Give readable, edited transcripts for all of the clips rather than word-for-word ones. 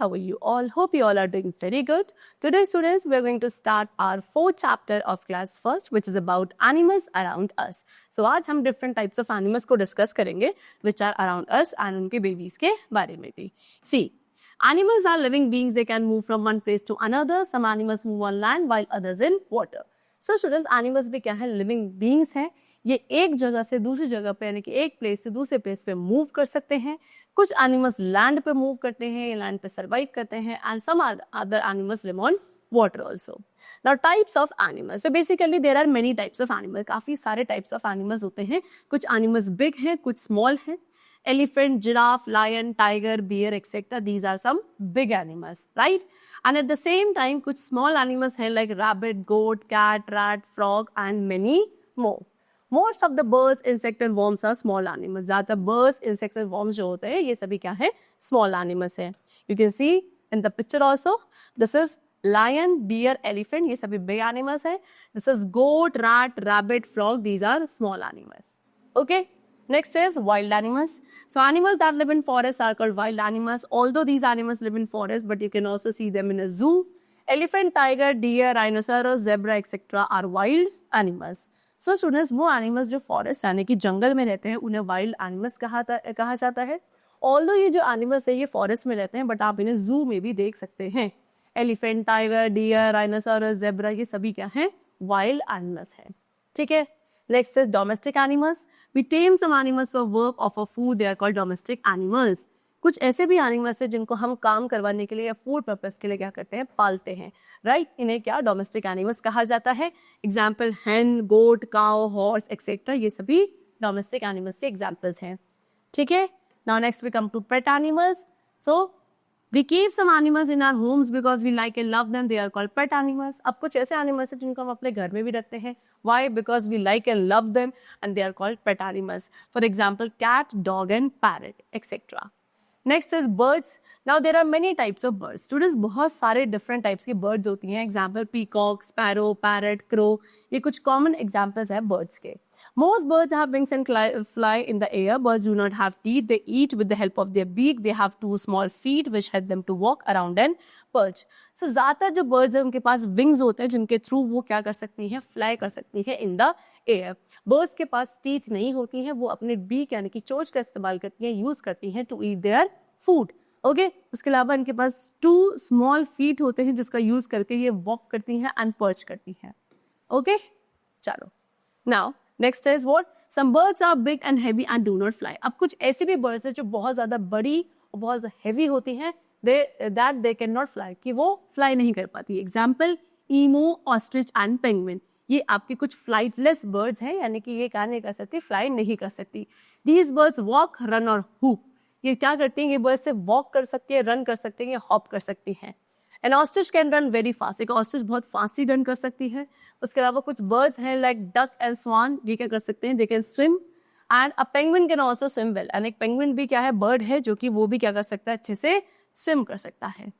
how are you all? Hope you all are doing very good. Today students, we are going to start our fourth chapter of class first, which is about animals around us. So आज हम different types of animals को discuss करेंगे which are around us and उनके babies के बारे में भी. See, animals are living beings. They can move from one place to another. Some animals move on land while others in water. So students, animals भी क्या है? Living beings हैं. ये एक जगह से दूसरी जगह पे यानी कि एक प्लेस से दूसरे प्लेस पे मूव कर सकते हैं. कुछ एनिमल्स लैंड पे मूव करते हैं, लैंड पे सर्वाइव करते हैं, and some other animals live on water also. Now types of animals. So basically there are many types of animal. काफी सारे टाइप्स ऑफ एनिमल्स होते हैं. कुछ एनिमल्स बिग हैं, कुछ स्मॉल हैं. Elephant, giraffe, lion, tiger, bear, etc. These are some big animals, right? And at the same time, कुछ small animals हैं like rabbit, goat, cat, rat, frog, and many more. Most of the birds, insects and worms are small animals. ज़्यादातर birds, insects and worms जो होते हैं ये सभी क्या है? Small animals हैं. You can see in the picture also. This is lion, deer, elephant. ये सभी big animals हैं. This is goat, rat, rabbit, frog. These are small animals. Okay. Next is wild animals. So animals that live in forests are called wild animals. Although these animals live in forests, but you can also see them in a zoo. Elephant, tiger, deer, rhinoceros, zebra, etc. are wild animals. So students, वो animals जो forest यानी कि जंगल में रहते हैं उन्हें wild animals कहा जाता है. Although ये जो animals है ये forest में रहते हैं, but आप इन्हें zoo में भी देख सकते हैं. Elephant, tiger, deer, rhinoceros, zebra ये सभी क्या हैं? Wild animals हैं. ठीक है. Next is domestic animals. We tame some animals for work or for food. They are called domestic animals. कुछ ऐसे भी एनिमल्स हैं जिनको हम काम करवाने के लिए या फूड पर्पस के लिए क्या करते हैं? पालते हैं, राइट? इन्हें क्या डोमेस्टिक एनिमल्स कहा जाता है. एग्जाम्पल हैन, गोट, काउ, हॉर्स एक्सेट्रा ये सभी डोमेस्टिक एनिमल्स के एग्जाम्पल्स हैं. ठीक है. Now next we come to pet animals. So we keep some animals in our homes because we like and love them. They are called pet animals. अब कुछ ऐसे animals हैं जिनको हम अपने घर में भी रखते हैं. Why? Because we like and love them and they are called pet animals. For example, cat, dog and parrot, etc. Next is birds. Now there are many types of birds. Students, बहुत सारे different types की birds होती हैं. Example peacock, sparrow, parrot, crow. ये कुछ common examples हैं birds के. Most birds have wings and fly in the air. Birds do not have teeth. They eat with the help of their beak. They have two small feet which help them to walk around and perch. So ज़्यादातर जो birds हैं उनके पास wings होते हैं जिनके through वो क्या कर सकती हैं? Fly कर सकती हैं in the air. Birds के पास teeth नहीं होती हैं. वो अपने beak यानी कि चोंच का इस्तेमाल करती हैं, use करती हैं to eat their food. Okay. उसके अलावा इनके पास 2 small feet होते हैं जिसका यूज करके ये वॉक करती हैं एंड पर्च करती हैं. ओके. चलो. Now next is what? Some birds are big and heavy and do not fly. अब कुछ ऐसी भी बर्ड्स हैं जो बहुत ज्यादा बड़ी और बहुत हैवी होती हैं. दे कैन नॉट फ्लाई, कि वो फ्लाई नहीं कर पाती. Example emu, ostrich and penguin. ये आपके कुछ फ्लाइटलेस बर्ड्स हैं यानी कि ये क्या नहीं कर सकती? फ्लाई नहीं कर सकती. दीज बर्ड्स वॉक, रन और हुप. ये क्या करती हैं? ये बर्ड से वॉक कर सकती है, रन कर सकती है, हॉप कर सकती हैं. N ostrich can run very fast. एक ऑस्ट्रिच बहुत फास्टली रन कर सकती है. उसके अलावा कुछ बर्ड्स हैं लाइक डक एंड स्वान. ये क्या कर सकते हैं? They can swim. And a penguin can also swim well. And एक पेंगुइन भी क्या है? बर्ड है जो कि वो भी क्या कर सकता है? अच्छे से स्विम कर सकता है.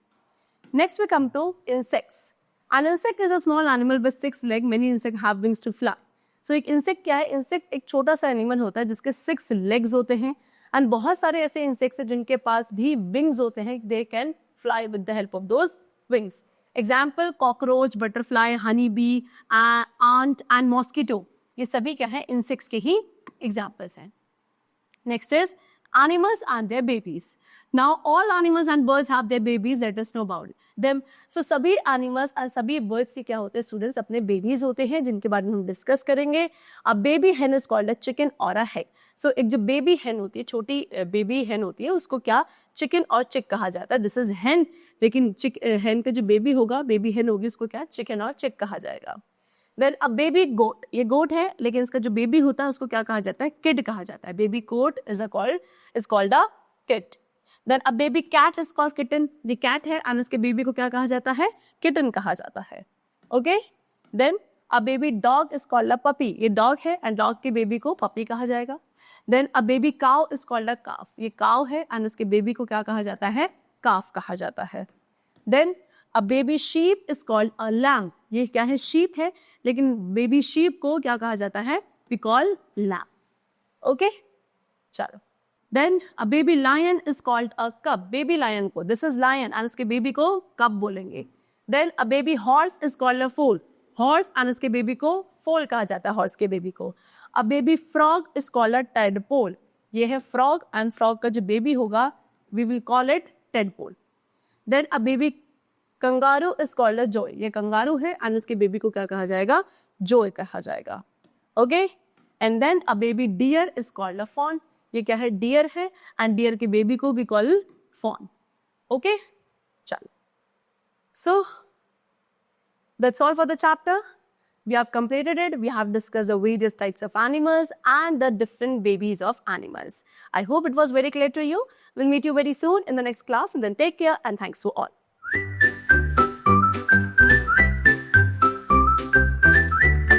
Next we come to insects. An insect is a small animal with 6 legs. Many insect have wings to fly. So एक इंसेक्ट क्या है? इंसेक्ट एक छोटा सा एनिमल होता है जिसके 6 legs होते हैं. एंड बहुत सारे ऐसे इंसेक्ट्स हैं जिनके पास भी विंग्स होते हैं. They can fly with the help of those wings. Example cockroach, butterfly, honey bee, ant and mosquito. ये सभी क्या है? इंसेक्ट्स के ही एग्जाम्पल्स हैं. Next is animals and their babies. Now all animals and birds have their babies. Let us know about them. So सभी animals और सभी birds के क्या होते हैं students? अपने babies होते हैं जिनके बारे में हम discuss करेंगे. A baby hen is called a chicken or a egg. So एक जो baby hen होती है, छोटी baby hen होती है, उसको क्या chicken और chick कहा जाता है. This is hen. लेकिन hen का जो baby होगा, baby hen होगी, उसको क्या chicken और chick कहा जाएगा. Then a baby goat. ये goat है लेकिन इसका जो baby होता है उसको क्या कहा जाता है? Kid कहा जाता है. Baby goat is called a kid. Then a baby cat is called kitten. ये cat है और इसके baby को क्या कहा जाता है? Kitten कहा जाता है. Okay? Then a baby dog is called a puppy. ये dog है and dog के baby को puppy कहा जाएगा. Then a baby cow is called a calf. ये cow है and इसके baby को क्या कहा जाता है? Calf कहा जाता है. Then a baby sheep is called a lamb. ये क्या है? sheep है लेकिन baby sheep को क्या कहा जाता है? We call lamb. Okay? चलो. Then a baby lion is called a cub, baby lion को, दिस इज लायन एंड इसके बेबी को कब बोलेंगे. Then a baby horse is called a foal, horse and इसके बेबी को फोल कहा जाता है, हॉर्स के बेबी को. A baby frog is called a tadpole, ये है फ्रॉग एंड फ्रॉग का जो बेबी होगा we will call it tadpole. Then a baby kangaroo is called a joey, ये कंगारू है एंड इसके बेबी को क्या कहा जाएगा, जॉय कहा जाएगा. Okay. And then a baby deer is called a fawn, ये क्या है, डियर है एंड डियर के बेबी को भी कॉल फॉन. ओके, चलो. So that's all for the chapter. We have completed it. We have discussed the various types of animals and the different babies of animals. I hope it was very clear to you. We'll meet you very soon in the next class, and then take care and thanks for all.